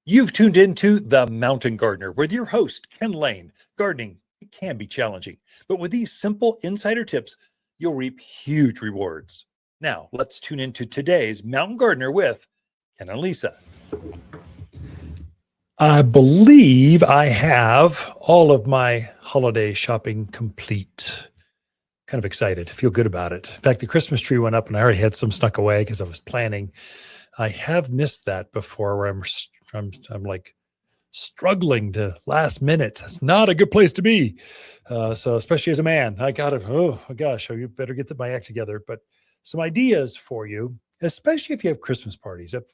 You've tuned into The Mountain Gardener with your host, Ken Lain. Gardening, it can be challenging, but with these simple insider tips, you'll reap huge rewards. Now, let's tune into today's Mountain Gardener with Ken and Lisa. I believe I have all of my holiday shopping complete. Kind of excited, feel good about it. In fact, the Christmas tree went up and I already had some snuck away because I was planning. I have missed that before where I'm like struggling to last minute. It's not a good place to be. So especially as a man, I got to, oh my gosh, you better get my act together. But some ideas for you, especially if you have Christmas parties. I've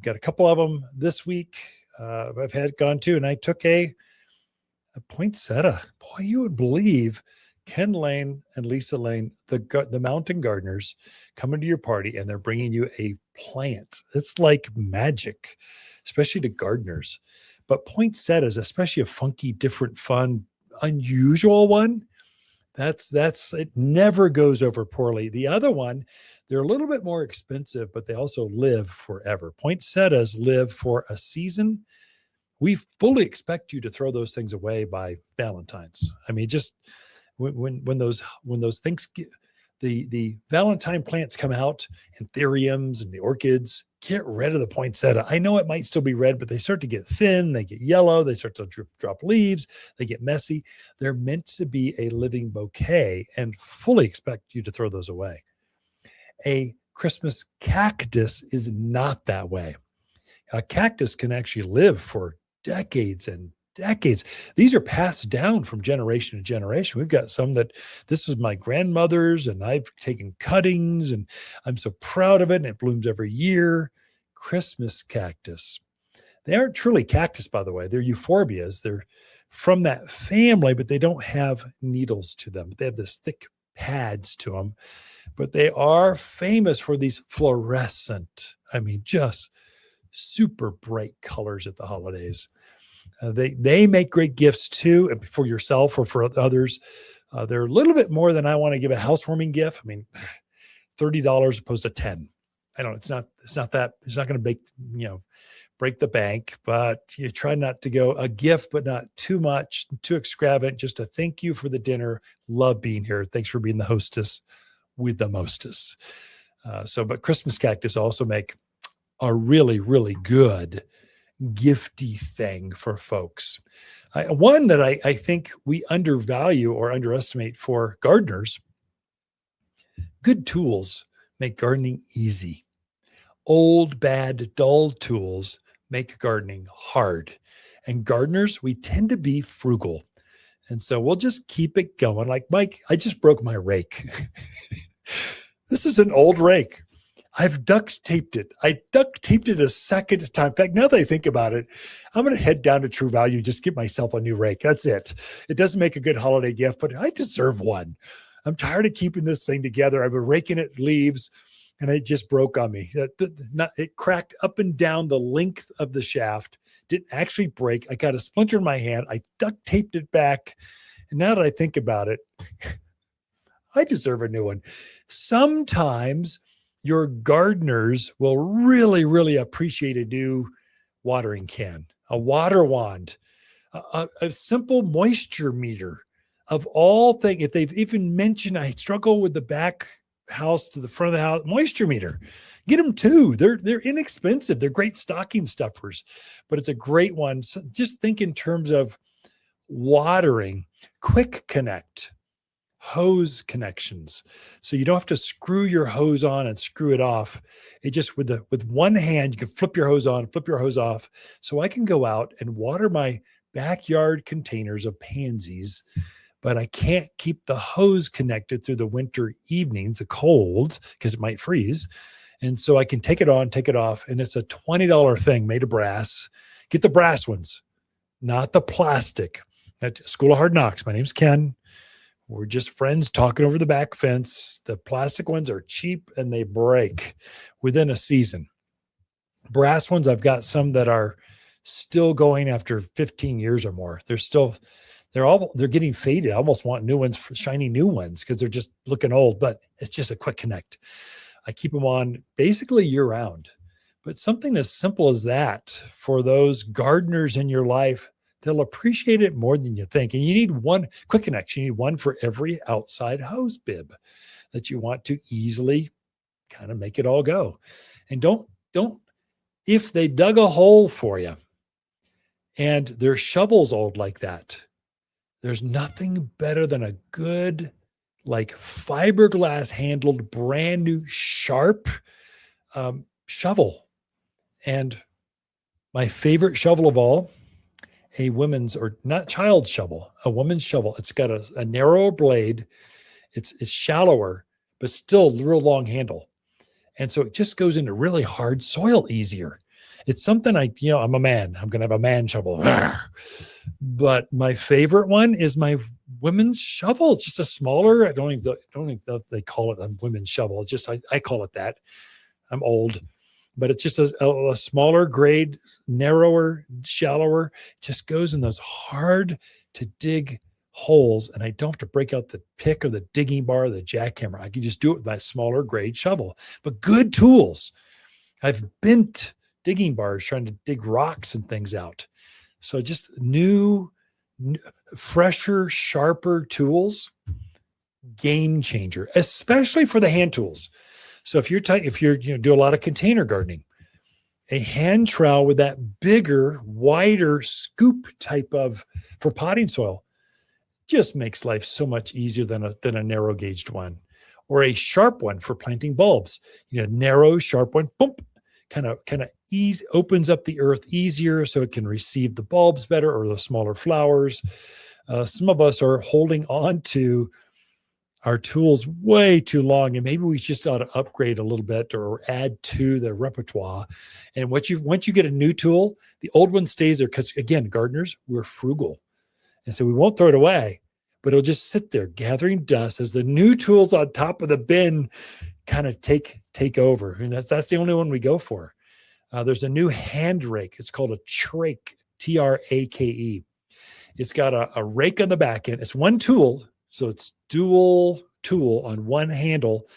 got a couple of them this week. I've gone to, and I took a poinsettia. Boy, you would believe Ken Lain and Lisa Lain, the mountain gardeners, coming to your party, and they're bringing you a plant. It's like magic, especially to gardeners. But poinsettias, especially a funky, different, fun, unusual one, that's it never goes over poorly. The other one, they're a little bit more expensive, but they also live forever. Poinsettias live for a season. We fully expect you to throw those things away by Valentine's. I mean, just when those things the Valentine plants come out, anthuriums and the orchids, get rid of the poinsettia. I know it might still be red, but they start to get thin, they get yellow, they start to drop leaves, they get messy. They're meant to be a living bouquet and fully expect you to throw those away. A Christmas cactus is not that way. A cactus can actually live for decades and decades. These are passed down from generation to generation. We've got some that this was my grandmother's, and I've taken cuttings, and I'm so proud of it, and it blooms every year. Christmas cactus. They aren't truly cactus, by the way. They're euphorbias. They're from that family, but they don't have needles to them. They have this thick pads to them, but they are famous for these fluorescent, just super bright colors at the holidays. They make great gifts too, for yourself or for others. They're a little bit more than I want to give a housewarming gift. $30 opposed to $10. I don't know. It's not going to break the bank, but you try not to go a gift, but not too much, too extravagant. Just a thank you for the dinner. Love being here. Thanks for being the hostess with the mostess. But Christmas cactus also make a really, really good gifty thing for folks. One that I think we undervalue or underestimate for gardeners. Good tools make gardening easy. Old, bad, dull tools make gardening hard. And gardeners, we tend to be frugal. And so we'll just keep it going. Like, Mike, I just broke my rake. This is an old rake. I've duct taped it. I duct taped it a second time. In fact, now that I think about it, I'm going to head down to True Value and just get myself a new rake. That's it. It doesn't make a good holiday gift, but I deserve one. I'm tired of keeping this thing together. I've been raking it leaves, and it just broke on me. It cracked up and down the length of the shaft. Didn't actually break. I got a splinter in my hand. I duct taped it back. And now that I think about it, I deserve a new one. Sometimes your gardeners will really, really appreciate a new watering can, a water wand, a simple moisture meter of all things. If they've even mentioned, I struggle with the back house to the front of the house, moisture meter, get them too. They're inexpensive. They're great stocking stuffers, but it's a great one. So just think in terms of watering, quick connect, hose connections. So you don't have to screw your hose on and screw it off. It just with one hand, you can flip your hose on, flip your hose off. So I can go out and water my backyard containers of pansies, but I can't keep the hose connected through the winter evenings, the cold, because it might freeze. And so I can take it on, take it off. And it's a $20 thing made of brass. Get the brass ones, not the plastic. At School of Hard Knocks, my name's Ken. We're just friends talking over the back fence. The plastic ones are cheap and they break within a season. Brass ones, I've got some that are still going after 15 years or more. They're getting faded. I almost want new ones, shiny new ones, because they're just looking old, but it's just a quick connect. I keep them on basically year round. But something as simple as that for those gardeners in your life, they'll appreciate it more than you think. And you need one quick connection. You need one for every outside hose bib that you want to easily kind of make it all go. And don't, if they dug a hole for you and their shovel's old like that, there's nothing better than a good, like fiberglass handled, brand new, sharp shovel. And my favorite shovel of all, a women's, or not child's shovel, a woman's shovel. It's got a narrower blade. It's shallower, but still a real long handle. And so it just goes into really hard soil easier. It's something I'm a man. I'm going to have a man shovel. But my favorite one is my women's shovel. It's just a smaller, I don't even know if they call it a women's shovel. It's just, I call it that. I'm old. But it's just a smaller grade, narrower, shallower. It just goes in those hard to dig holes. And I don't have to break out the pick or the digging bar or the jackhammer. I can just do it with my smaller grade shovel. But good tools. I've bent digging bars trying to dig rocks and things out. So just new fresher, sharper tools, game changer, especially for the hand tools. So if you're do a lot of container gardening, a hand trowel with that bigger, wider scoop type of for potting soil just makes life so much easier than a narrow gauged one, or a sharp one for planting bulbs. Narrow, sharp one, boom, kind of ease opens up the earth easier so it can receive the bulbs better or the smaller flowers. Some of us are holding on to our tools way too long, and maybe we just ought to upgrade a little bit or add to the repertoire. And once you get a new tool, the old one stays there, because again, gardeners, we're frugal, and so we won't throw it away, but it'll just sit there gathering dust as the new tools on top of the bin kind of take over. And that's the only one we go for. There's a new hand rake. It's called a trake, Trake. It's got a rake on the back end. It's one tool. So it's dual tool on one handle,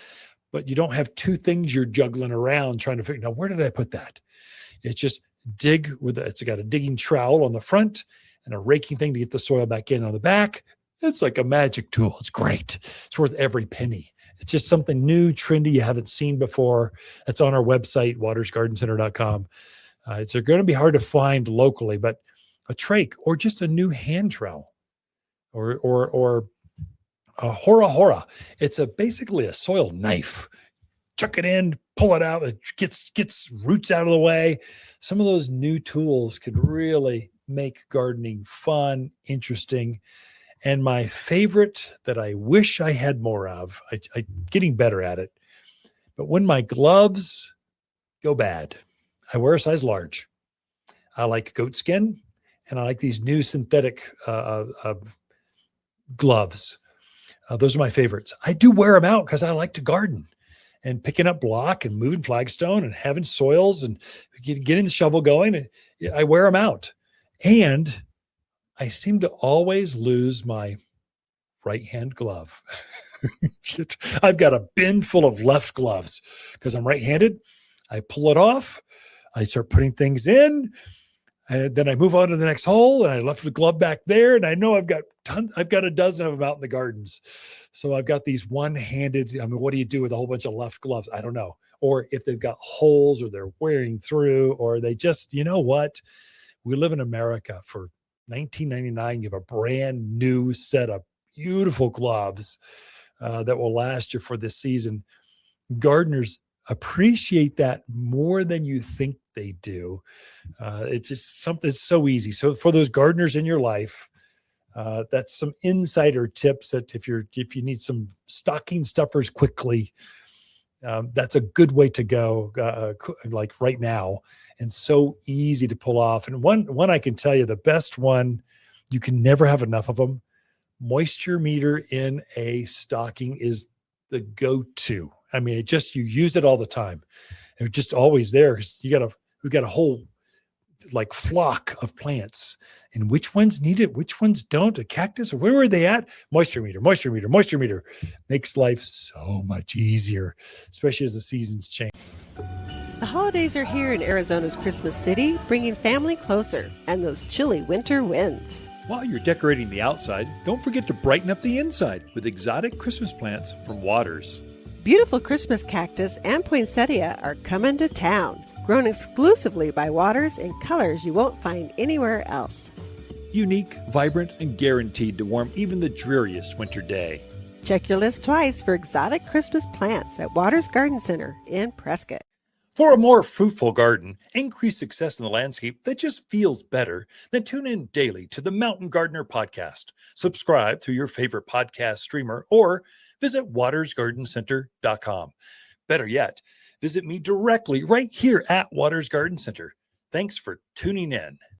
but you don't have two things you're juggling around trying to figure out, where did I put that? It's just it's got a digging trowel on the front and a raking thing to get the soil back in on the back. It's like a magic tool. It's great. It's worth every penny. It's just something new, trendy you haven't seen before. It's on our website, watersgardencenter.com. It's going to be hard to find locally, but a trake or just a new hand trowel or a hora. It's basically a soil knife. Chuck it in, pull it out. It gets roots out of the way. Some of those new tools could really make gardening fun, interesting. And my favorite that I wish I had more of, I'm getting better at it, but when my gloves go bad, I wear a size large. I like goat skin, and I like these new synthetic gloves. Those are my favorites. I do wear them out because I like to garden, and picking up block and moving flagstone and having soils and getting the shovel going. And I wear them out. And I seem to always lose my right hand glove. I've got a bin full of left gloves because I'm right-handed. I pull it off. I start putting things in. And then I move on to the next hole, and I left the glove back there. And I know I've got a dozen of them out in the gardens. So I've got these one-handed. What do you do with a whole bunch of left gloves? I don't know. Or if they've got holes, or they're wearing through, or they just, you know what? We live in America. For $19.99, you have a brand new set of beautiful gloves that will last you for this season. Gardeners appreciate that more than you think they do. It's just something so easy. So for those gardeners in your life, that's some insider tips that if you need some stocking stuffers quickly, that's a good way to go, like right now, and so easy to pull off. And one I can tell you, the best one, you can never have enough of them. Moisture meter in a stocking is the go-to. You use it all the time. They're just always there. We've got a whole like flock of plants, and which ones need it, which ones don't. A cactus, or where are they at? Moisture meter makes life so much easier, especially as the seasons change. The holidays are here in Arizona's Christmas City, bringing family closer and those chilly winter winds. While you're decorating the outside, don't forget to brighten up the inside with exotic Christmas plants from Waters. Beautiful Christmas cactus and poinsettia are coming to town, grown exclusively by Waters in colors you won't find anywhere else. Unique, vibrant, and guaranteed to warm even the dreariest winter day. Check your list twice for exotic Christmas plants at Waters Garden Center in Prescott. For a more fruitful garden, increase success in the landscape that just feels better, then tune in daily to the Mountain Gardener podcast. Subscribe through your favorite podcast streamer or visit watersgardencenter.com. Better yet, visit me directly right here at Waters Garden Center. Thanks for tuning in.